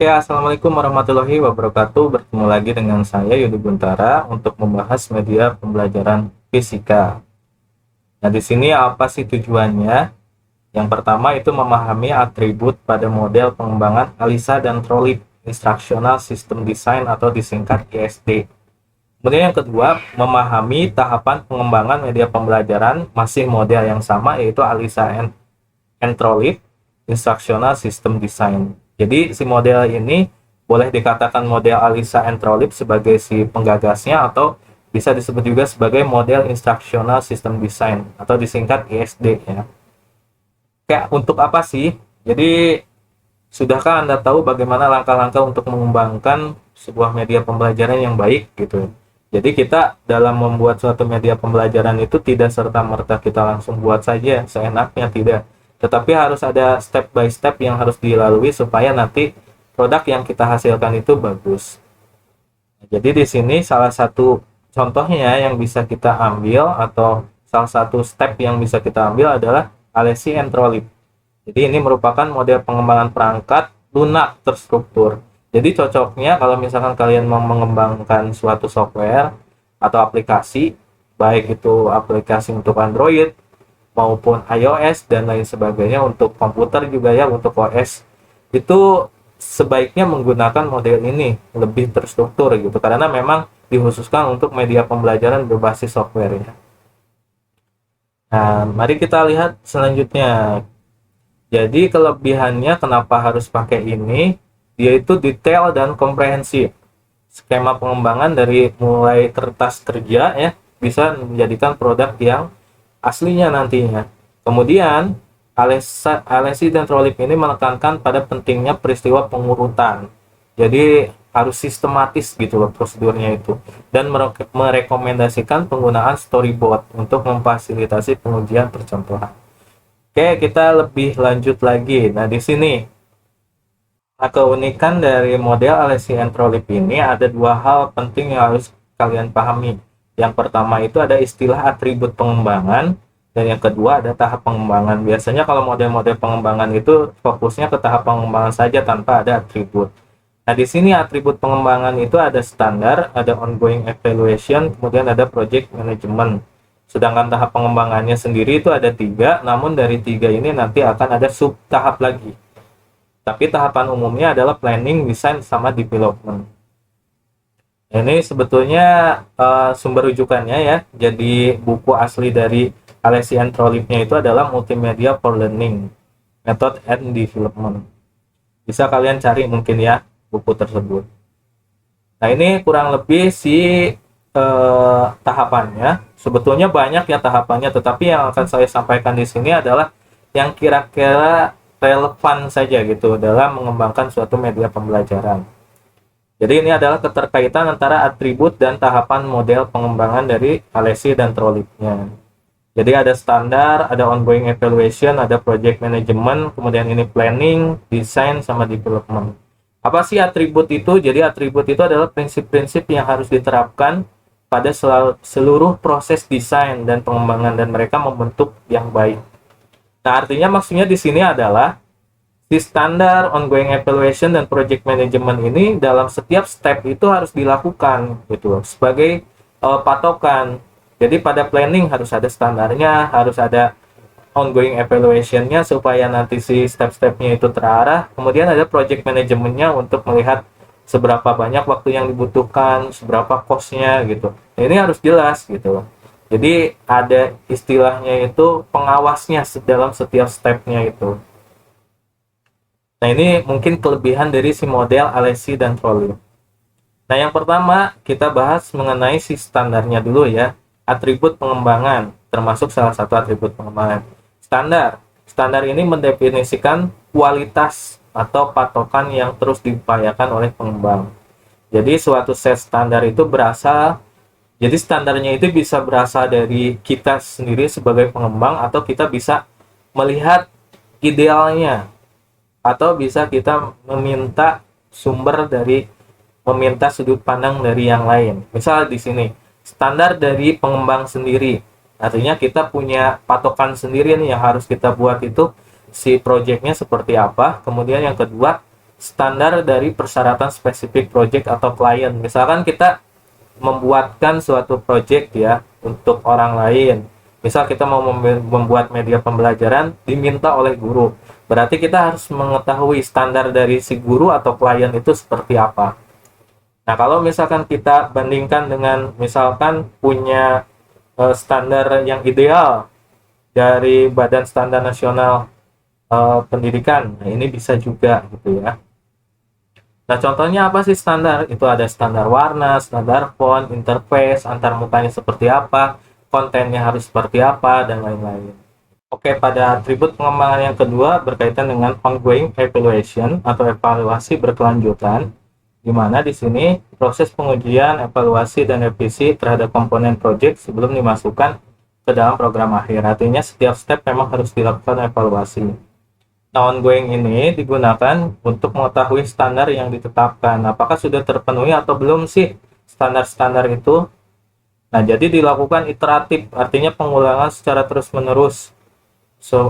Oke, Assalamualaikum warahmatullahi wabarakatuh. Bertemu lagi dengan saya Yudi Guntara untuk membahas media pembelajaran fisika. Nah, di sini apa sih tujuannya? Yang pertama itu memahami atribut pada model pengembangan ALISA dan TROLIP, Instructional System Design atau disingkat ISD. Kemudian yang kedua, memahami tahapan pengembangan media pembelajaran masih model yang sama yaitu ALISA and TROLIP, Instructional System Design. Jadi si model ini boleh dikatakan model ALISA and TROLIP sebagai si penggagasnya atau bisa disebut juga sebagai model Instructional System Design atau disingkat ISD ya. Kayak untuk apa sih? Jadi sudahkah Anda tahu bagaimana langkah-langkah untuk mengembangkan sebuah media pembelajaran yang baik gitu? Jadi kita dalam membuat suatu media pembelajaran itu tidak serta-merta kita langsung buat saja seenaknya, tidak. Tetapi harus ada step by step yang harus dilalui supaya nanti produk yang kita hasilkan itu bagus. Jadi di sini salah satu contohnya yang bisa kita ambil atau salah satu step yang bisa kita ambil adalah ALESI and TROLIP. Jadi ini merupakan model pengembangan perangkat lunak terstruktur. Jadi cocoknya kalau misalkan kalian mau mengembangkan suatu software atau aplikasi, baik itu aplikasi untuk Android maupun iOS dan lain sebagainya, untuk komputer juga ya, untuk OS, itu sebaiknya menggunakan model ini lebih terstruktur gitu, karena memang dikhususkan untuk media pembelajaran berbasis software ya. Nah, mari kita lihat selanjutnya. Jadi kelebihannya kenapa harus pakai ini, yaitu detail dan komprehensif. Skema pengembangan dari mulai kertas kerja ya, bisa menjadikan produk yang aslinya nantinya. Kemudian, ALESI dan TROLIP ini menekankan pada pentingnya peristiwa pengurutan. Jadi harus sistematis gitu loh prosedurnya itu, dan merekomendasikan penggunaan storyboard untuk memfasilitasi pengujian percontohan. Oke, kita lebih lanjut lagi. Nah, di sini keunikan dari model ALESI and TROLIP ini ada dua hal penting yang harus kalian pahami. Yang pertama itu ada istilah atribut pengembangan, dan yang kedua ada tahap pengembangan. Biasanya kalau model-model pengembangan itu fokusnya ke tahap pengembangan saja tanpa ada atribut. Nah, di sini atribut pengembangan itu ada standar, ada ongoing evaluation, kemudian ada project management. Sedangkan tahap pengembangannya sendiri itu ada 3, namun dari 3 ini nanti akan ada sub tahap lagi. Tapi tahapan umumnya adalah planning, design, sama development. Ini sebetulnya sumber rujukannya ya. Jadi buku asli dari ALESI and TROLIP-nya itu adalah Multimedia for Learning, Method and Development. Bisa kalian cari mungkin ya buku tersebut. Nah, ini kurang lebih tahapannya. Sebetulnya banyak ya tahapannya, tetapi yang akan saya sampaikan di sini adalah yang kira-kira relevan saja gitu dalam mengembangkan suatu media pembelajaran. Jadi ini adalah keterkaitan antara atribut dan tahapan model pengembangan dari ALESI dan TROLIP-nya. Jadi ada standar, ada ongoing evaluation, ada project management, kemudian ini planning, design, sama development. Apa sih atribut itu? Jadi atribut itu adalah prinsip-prinsip yang harus diterapkan pada seluruh proses desain dan pengembangan, dan mereka membentuk yang baik. Nah, artinya maksudnya di sini adalah di standar, ongoing evaluation, dan project management ini dalam setiap step itu harus dilakukan gitu sebagai patokan. Jadi pada planning harus ada standarnya, harus ada ongoing evaluation-nya supaya nanti si step-stepnya itu terarah. Kemudian ada project management-nya untuk melihat seberapa banyak waktu yang dibutuhkan, seberapa cost-nya gitu. Nah, ini harus jelas gitu. Jadi ada istilahnya itu pengawasnya dalam setiap step-nya itu. Nah, ini mungkin kelebihan dari si model ALESI dan TROLIP. Nah, yang pertama kita bahas mengenai si standarnya dulu ya. Atribut pengembangan, termasuk salah satu atribut pengembangan. Standar ini mendefinisikan kualitas atau patokan yang terus diupayakan oleh pengembang. Jadi suatu set standar itu jadi standarnya itu bisa berasal dari kita sendiri sebagai pengembang, atau kita bisa melihat idealnya, atau bisa kita meminta sudut pandang dari yang lain. Misal di sini standar dari pengembang sendiri. Artinya kita punya patokan sendiri nih yang harus kita buat, itu si projectnya seperti apa. Kemudian yang kedua, standar dari persyaratan spesifik project atau klien. Misalkan kita membuatkan suatu project ya untuk orang lain. Misal kita mau membuat media pembelajaran diminta oleh guru. Berarti kita harus mengetahui standar dari si guru atau klien itu seperti apa. Nah, kalau misalkan kita bandingkan dengan misalkan punya standar yang ideal dari Badan Standar Nasional Pendidikan, nah ini bisa juga gitu ya. Nah, contohnya apa sih standar? Itu ada standar warna, standar font, interface, antarmutanya seperti apa, kontennya harus seperti apa, dan lain-lain. Oke, pada atribut pengembangan yang kedua berkaitan dengan ongoing evaluation atau evaluasi berkelanjutan, di mana di sini proses pengujian, evaluasi, dan revisi terhadap komponen project sebelum dimasukkan ke dalam program akhir. Artinya setiap step memang harus dilakukan evaluasi. Nah, ongoing ini digunakan untuk mengetahui standar yang ditetapkan. Apakah sudah terpenuhi atau belum sih standar-standar itu? Nah, jadi dilakukan iteratif, artinya pengulangan secara terus-menerus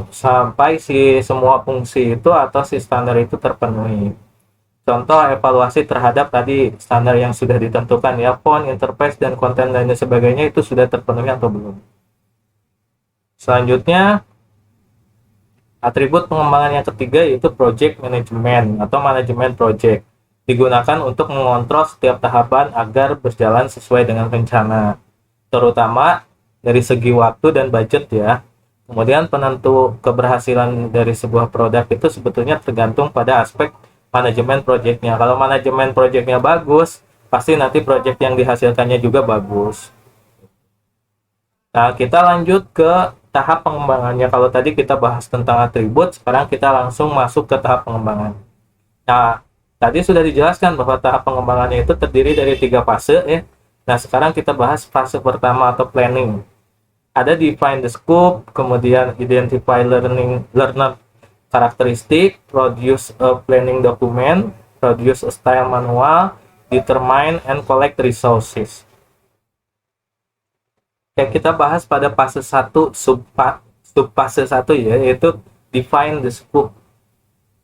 sampai si semua fungsi itu atau si standar itu terpenuhi. Contoh evaluasi terhadap tadi standar yang sudah ditentukan ya, font, interface, dan konten dan sebagainya itu sudah terpenuhi atau belum. Selanjutnya, atribut pengembangan yang ketiga yaitu project management atau manajemen project. Digunakan untuk mengontrol setiap tahapan agar berjalan sesuai dengan rencana, terutama dari segi waktu dan budget ya. Kemudian penentu keberhasilan dari sebuah produk itu sebetulnya tergantung pada aspek manajemen projectnya. Kalau manajemen projectnya bagus, pasti nanti project yang dihasilkannya juga bagus. Nah, kita lanjut ke tahap pengembangannya. Kalau tadi kita bahas tentang atribut, sekarang kita langsung masuk ke tahap pengembangan. Nah, tadi sudah dijelaskan bahwa tahap pengembangannya itu terdiri dari 3 fase ya. Nah, sekarang kita bahas fase pertama atau planning. Ada define the scope, kemudian identify learner karakteristik, produce a planning document, produce a style manual, determine and collect resources. Kita bahas pada fase 1 subfase 1 ya, yaitu define the scope,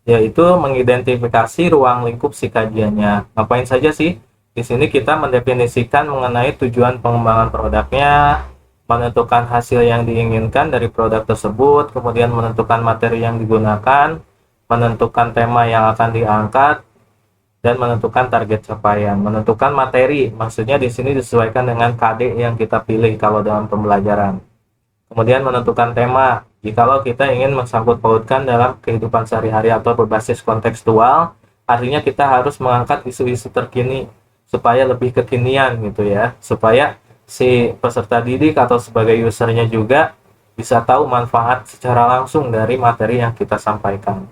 yaitu mengidentifikasi ruang lingkup si kajiannya. Ngapain saja sih? Di sini kita mendefinisikan mengenai tujuan pengembangan produknya, menentukan hasil yang diinginkan dari produk tersebut, kemudian menentukan materi yang digunakan, menentukan tema yang akan diangkat, dan menentukan target capaian. Menentukan materi, maksudnya di sini disesuaikan dengan KD yang kita pilih kalau dalam pembelajaran. Kemudian menentukan tema, jikalau kita ingin mensangkut pautkan dalam kehidupan sehari-hari atau berbasis kontekstual, artinya kita harus mengangkat isu-isu terkini supaya lebih kekinian gitu ya, supaya si peserta didik atau sebagai usernya juga bisa tahu manfaat secara langsung dari materi yang kita sampaikan.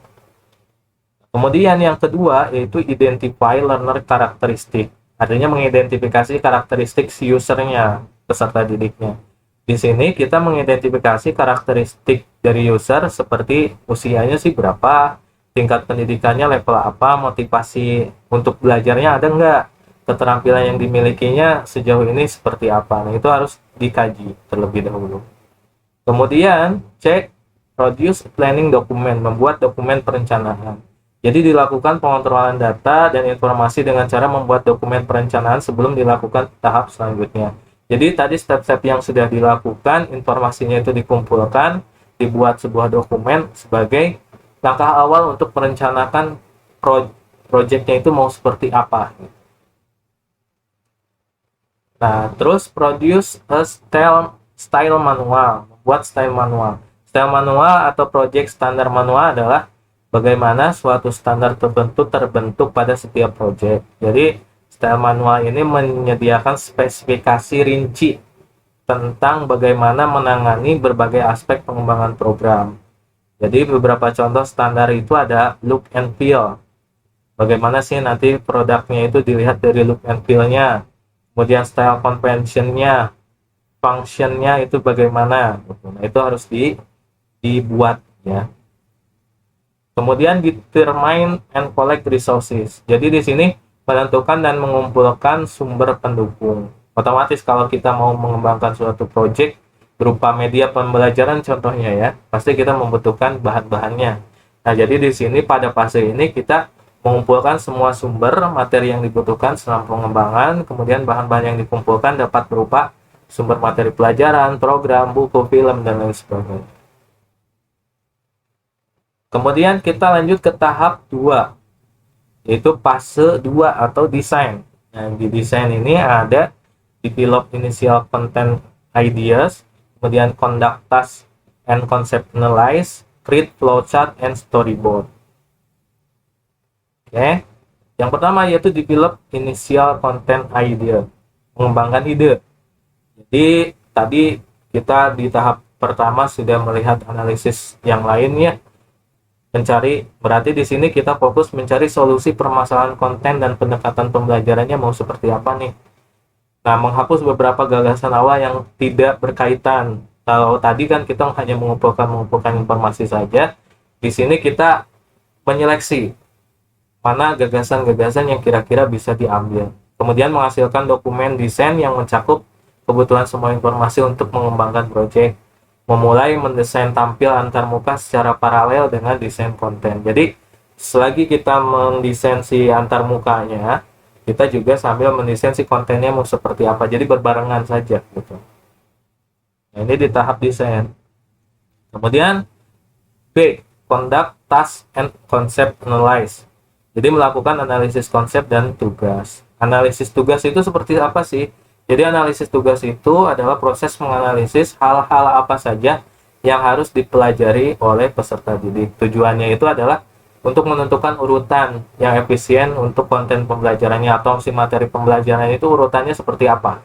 Kemudian yang kedua yaitu identify learner karakteristik, artinya mengidentifikasi karakteristik si usernya, peserta didiknya. Di sini kita mengidentifikasi karakteristik dari user seperti usianya sih berapa, tingkat pendidikannya level apa, motivasi untuk belajarnya ada nggak, keterampilan yang dimilikinya sejauh ini seperti apa. Nah, itu harus dikaji terlebih dahulu. Kemudian cek produce planning document, membuat dokumen perencanaan. Jadi dilakukan pengontrolan data dan informasi dengan cara membuat dokumen perencanaan sebelum dilakukan tahap selanjutnya. Jadi tadi step-step yang sudah dilakukan, informasinya itu dikumpulkan, dibuat sebuah dokumen sebagai langkah awal untuk merencanakan proyeknya itu mau seperti apa. Nah, terus produce a style manual, membuat style manual. Style manual atau project standar manual adalah bagaimana suatu standar terbentuk pada setiap proyek. Jadi, style manual ini menyediakan spesifikasi rinci tentang bagaimana menangani berbagai aspek pengembangan program. Jadi, beberapa contoh standar itu ada look and feel. Bagaimana sih nanti produknya itu dilihat dari look and feel-nya. Kemudian style convention-nya, function-nya itu bagaimana. Nah, itu harus dibuat ya. Kemudian determine and collect resources. Jadi di sini menentukan dan mengumpulkan sumber pendukung. Otomatis kalau kita mau mengembangkan suatu project berupa media pembelajaran contohnya ya, pasti kita membutuhkan bahan-bahannya. Nah, jadi di sini pada fase ini kita mengumpulkan semua sumber materi yang dibutuhkan selama pengembangan, kemudian bahan-bahan yang dikumpulkan dapat berupa sumber materi pelajaran, program, buku, film, dan lain sebagainya. Kemudian kita lanjut ke tahap 2, yaitu fase 2 atau desain. Nah, di desain ini ada develop initial content ideas, kemudian conduct task and conceptualize, create flowchart and storyboard. Oke. Yang pertama yaitu develop initial content idea, mengembangkan ide. Jadi tadi kita di tahap pertama sudah melihat analisis yang lainnya, mencari, berarti di sini kita fokus mencari solusi permasalahan konten dan pendekatan pembelajarannya mau seperti apa nih. Nah, menghapus beberapa gagasan awal yang tidak berkaitan. Kalau tadi kan kita hanya mengumpulkan informasi saja, di sini kita menyeleksi mana gagasan-gagasan yang kira-kira bisa diambil. Kemudian menghasilkan dokumen desain yang mencakup kebutuhan semua informasi untuk mengembangkan proyek. Memulai mendesain tampil antarmuka secara paralel dengan desain konten. Jadi, selagi kita mendesain si antarmukanya, kita juga sambil mendesain si kontennya mau seperti apa. Jadi berbarengan saja gitu. Nah, ini di tahap desain. Kemudian B, conduct task and concept analyze. Jadi melakukan analisis konsep dan tugas. Analisis tugas itu seperti apa sih? Jadi analisis tugas itu adalah proses menganalisis hal-hal apa saja yang harus dipelajari oleh peserta didik. Tujuannya itu adalah untuk menentukan urutan yang efisien untuk konten pembelajarannya atau si materi pembelajaran itu urutannya seperti apa.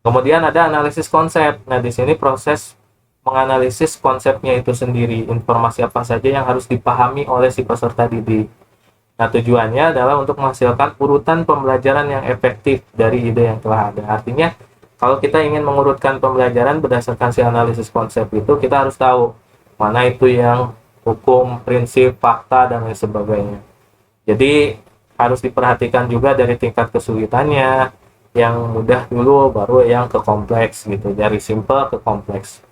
Kemudian ada analisis konsep. Nah, di sini proses menganalisis konsepnya itu sendiri, informasi apa saja yang harus dipahami oleh si peserta didik. Nah, tujuannya adalah untuk menghasilkan urutan pembelajaran yang efektif dari ide yang telah ada. Artinya, kalau kita ingin mengurutkan pembelajaran berdasarkan si analisis konsep itu, kita harus tahu mana itu yang hukum, prinsip, fakta, dan lain sebagainya. Jadi, harus diperhatikan juga dari tingkat kesulitannya, yang mudah dulu, baru yang ke kompleks gitu, dari simple ke kompleks.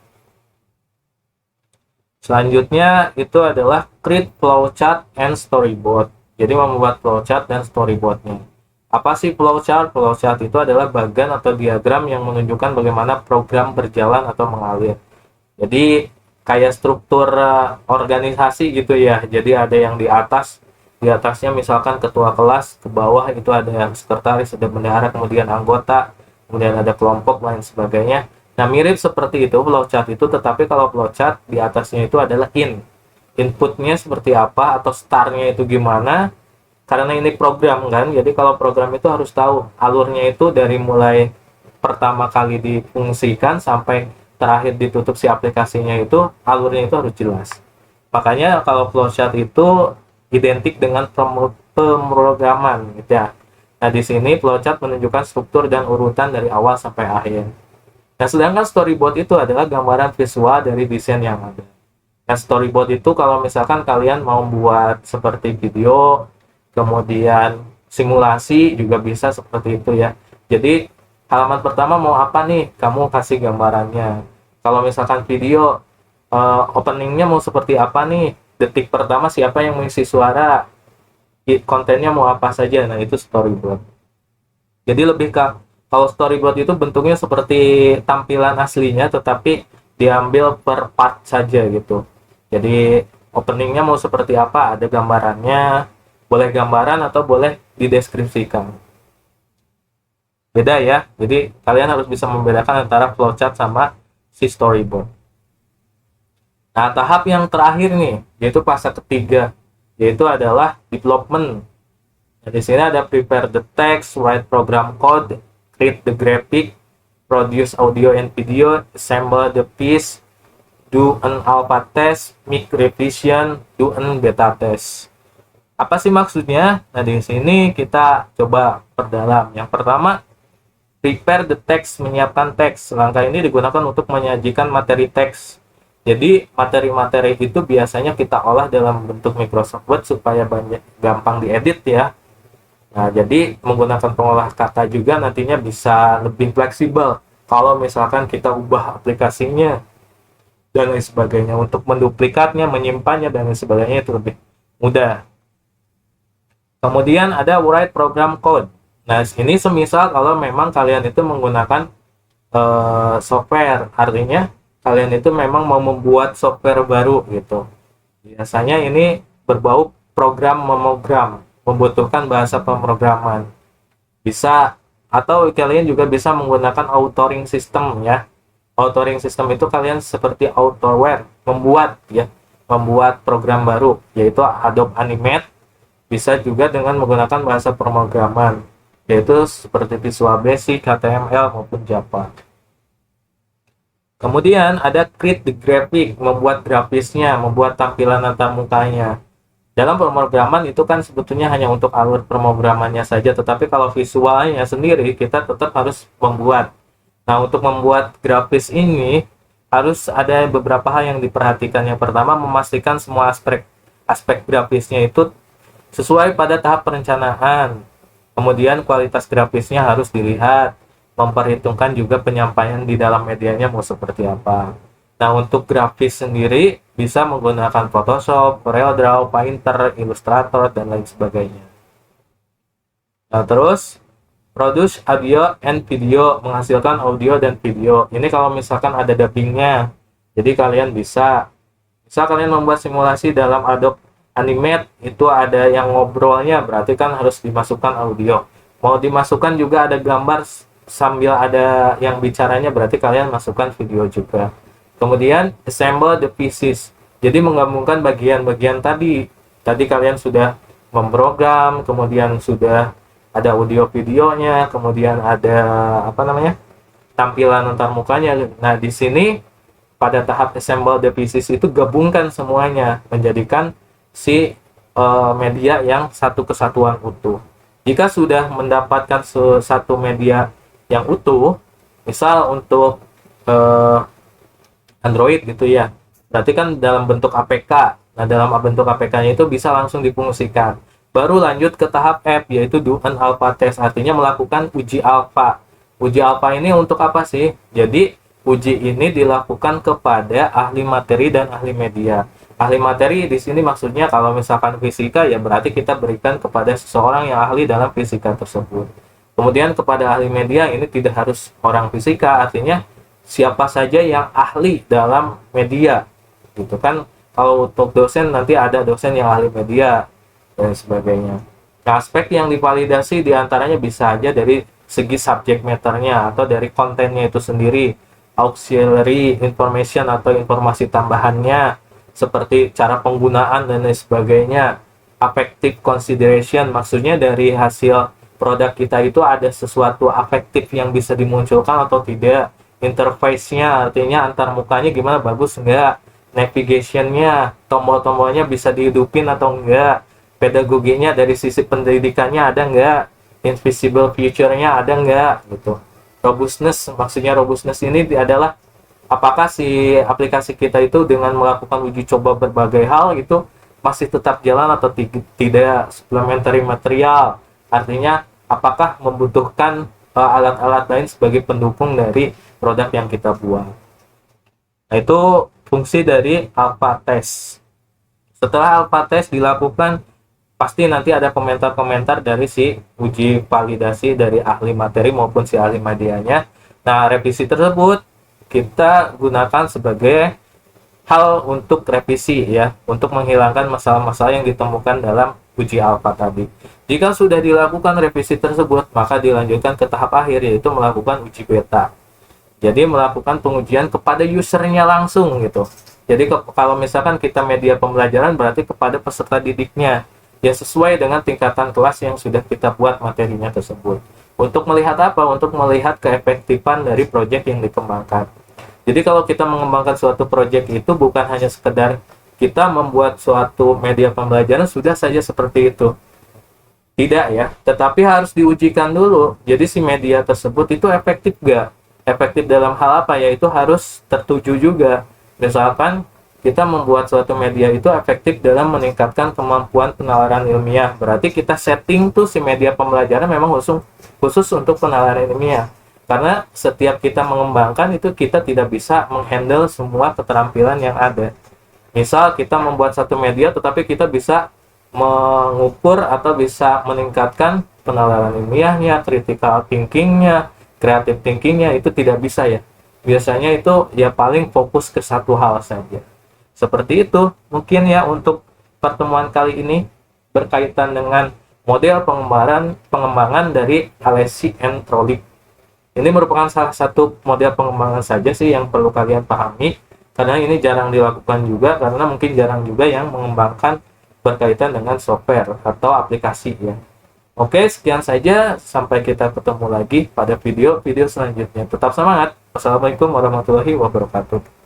Selanjutnya, itu adalah create flowchart and storyboard. Jadi membuat flowchart dan storyboardnya. Apa sih flowchart? Flowchart itu adalah bagan atau diagram yang menunjukkan bagaimana program berjalan atau mengalir. Jadi kayak struktur organisasi gitu ya. Jadi ada yang di atasnya misalkan ketua kelas, ke bawah itu ada yang sekretaris, ada bendahara, kemudian anggota, kemudian ada kelompok lain sebagainya. Nah, mirip seperti itu flowchart itu, tetapi kalau flowchart di atasnya itu adalah inputnya seperti apa atau startnya itu gimana, karena ini program kan, jadi kalau program itu harus tahu alurnya itu dari mulai pertama kali difungsikan sampai terakhir ditutup si aplikasinya itu, alurnya itu harus jelas. Makanya kalau flowchart itu identik dengan pemrograman gitu ya. Nah, di sini flowchart menunjukkan struktur dan urutan dari awal sampai akhir. Nah, sedangkan storyboard itu adalah gambaran visual dari desain yang ada. Nah, storyboard itu kalau misalkan kalian mau buat seperti video, kemudian simulasi juga bisa seperti itu ya. Jadi halaman pertama mau apa nih, kamu kasih gambarannya. Kalau misalkan video, openingnya mau seperti apa nih, detik pertama siapa yang mengisi suara, kontennya mau apa saja. Nah, itu storyboard. Jadi lebih ke, kalau storyboard itu bentuknya seperti tampilan aslinya tetapi diambil per part saja gitu. Jadi openingnya mau seperti apa, ada gambarannya, boleh gambaran atau boleh dideskripsikan. Beda ya, jadi kalian harus bisa membedakan antara flowchart sama si storyboard. Nah, tahap yang terakhir nih, yaitu fase ketiga, yaitu adalah development. Nah, di sini ada prepare the text, write program code, create the graphic, produce audio and video, assemble the piece, do an alpha test, make revision, do an beta test. Apa sih maksudnya? Nah, di sini kita coba perdalam. Yang pertama, prepare the text, menyiapkan teks. Langkah ini digunakan untuk menyajikan materi teks. Jadi, materi-materi itu biasanya kita olah dalam bentuk Microsoft Word supaya gampang diedit ya. Nah, jadi menggunakan pengolah kata juga nantinya bisa lebih fleksibel. Kalau misalkan kita ubah aplikasinya, dan lain sebagainya, untuk menduplikatnya, menyimpannya dan lain sebagainya itu lebih mudah. Kemudian ada write program code. Nah, ini semisal kalau memang kalian itu menggunakan software, artinya kalian itu memang mau membuat software baru gitu. Biasanya ini berbau program, membutuhkan bahasa pemrograman. Bisa, atau kalian juga bisa menggunakan authoring system ya. Authoring system itu kalian seperti AutoWare, membuat program baru, yaitu Adobe Animate. Bisa juga dengan menggunakan bahasa pemrograman, yaitu seperti Visual Basic, HTML maupun Java. Kemudian ada create the graphic, membuat grafisnya, membuat tampilan antarmukanya. Dalam pemrograman itu kan sebetulnya hanya untuk alur pemrogramannya saja, tetapi kalau visualnya sendiri kita tetap harus membuat. Nah, untuk membuat grafis ini harus ada beberapa hal yang diperhatikan. Yang pertama, memastikan semua aspek grafisnya itu sesuai pada tahap perencanaan. Kemudian kualitas grafisnya harus dilihat, memperhitungkan juga penyampaian di dalam medianya mau seperti apa. Nah, untuk grafis sendiri bisa menggunakan Photoshop, CorelDRAW, Painter, Illustrator, dan lain sebagainya. Nah, terus produce audio and video, menghasilkan audio dan video. Ini kalau misalkan ada dubbingnya, jadi kalian bisa kalian membuat simulasi dalam Adobe Animate, itu ada yang ngobrolnya, berarti kan harus dimasukkan audio. Mau dimasukkan juga ada gambar sambil ada yang bicaranya, berarti kalian masukkan video juga. Kemudian assemble the pieces, jadi menggabungkan bagian-bagian tadi kalian sudah memprogram, kemudian sudah ada audio videonya, kemudian ada tampilan antarmukanya. Nah, di sini pada tahap assemble the pieces itu gabungkan semuanya menjadikan si media yang satu kesatuan utuh. Jika sudah mendapatkan satu media yang utuh, misal untuk Android gitu ya, berarti kan dalam bentuk APK. Nah, dalam bentuk APK-nya itu bisa langsung difungsikan. Baru lanjut ke tahap app, yaitu do an alpha test, artinya melakukan uji alpha. Uji alpha ini untuk apa sih? Jadi uji ini dilakukan kepada ahli materi dan ahli media. Ahli materi di sini maksudnya kalau misalkan fisika, ya berarti kita berikan kepada seseorang yang ahli dalam fisika tersebut. Kemudian kepada ahli media ini tidak harus orang fisika, artinya siapa saja yang ahli dalam media gitu kan. Kalau untuk dosen nanti ada dosen yang ahli media dan sebagainya. Nah, aspek yang divalidasi diantaranya bisa aja dari segi subject matternya atau dari kontennya itu sendiri, auxiliary information atau informasi tambahannya seperti cara penggunaan dan lain sebagainya. Affective consideration, maksudnya dari hasil produk kita itu ada sesuatu afektif yang bisa dimunculkan atau tidak. Interface-nya, artinya antar mukanya gimana, bagus enggak, navigation-nya, tombol-tombolnya bisa dihidupin atau enggak, pedagoginya dari sisi pendidikannya ada enggak, invisible feature-nya ada enggak gitu. Robustness, maksudnya robustness ini adalah apakah si aplikasi kita itu dengan melakukan uji coba berbagai hal itu masih tetap jalan atau tidak. Supplementary material, artinya apakah membutuhkan alat-alat lain sebagai pendukung dari produk yang kita buat. Nah, itu fungsi dari alpha test. Setelah alpha test dilakukan, pasti nanti ada komentar-komentar dari si uji validasi dari ahli materi maupun si ahli medianya. Nah, revisi tersebut kita gunakan sebagai hal untuk revisi ya, untuk menghilangkan masalah-masalah yang ditemukan dalam uji alpha tadi. Jika sudah dilakukan revisi tersebut, maka dilanjutkan ke tahap akhir, yaitu melakukan uji beta. Jadi melakukan pengujian kepada usernya langsung gitu. Jadi kalau misalkan kita media pembelajaran, berarti kepada peserta didiknya ya, sesuai dengan tingkatan kelas yang sudah kita buat materinya tersebut. Untuk melihat apa? Untuk melihat keefektifan dari proyek yang dikembangkan. Jadi kalau kita mengembangkan suatu proyek itu bukan hanya sekedar kita membuat suatu media pembelajaran sudah saja seperti itu. Tidak ya, tetapi harus diujikan dulu. Jadi si media tersebut itu efektif gak? Efektif dalam hal apa? Yaitu harus tertuju juga. Misalkan kita membuat suatu media itu efektif dalam meningkatkan kemampuan penalaran ilmiah. Berarti kita setting tuh si media pembelajaran memang khusus untuk penalaran ilmiah. Karena setiap kita mengembangkan itu kita tidak bisa menghandle semua keterampilan yang ada. Misal kita membuat satu media tetapi kita bisa mengukur atau bisa meningkatkan penalaran ilmiahnya, critical thinkingnya, creative thinkingnya, itu tidak bisa ya. Biasanya itu ya paling fokus ke satu hal saja. Seperti itu mungkin ya untuk pertemuan kali ini berkaitan dengan model pengembangan dari Alesi and Trollick. Ini merupakan salah satu model pengembangan saja sih yang perlu kalian pahami, karena ini jarang dilakukan juga, karena mungkin jarang juga yang mengembangkan berkaitan dengan software atau aplikasi ya. Oke, sekian saja. Sampai kita ketemu lagi pada video-video selanjutnya. Tetap semangat. Wassalamualaikum warahmatullahi wabarakatuh.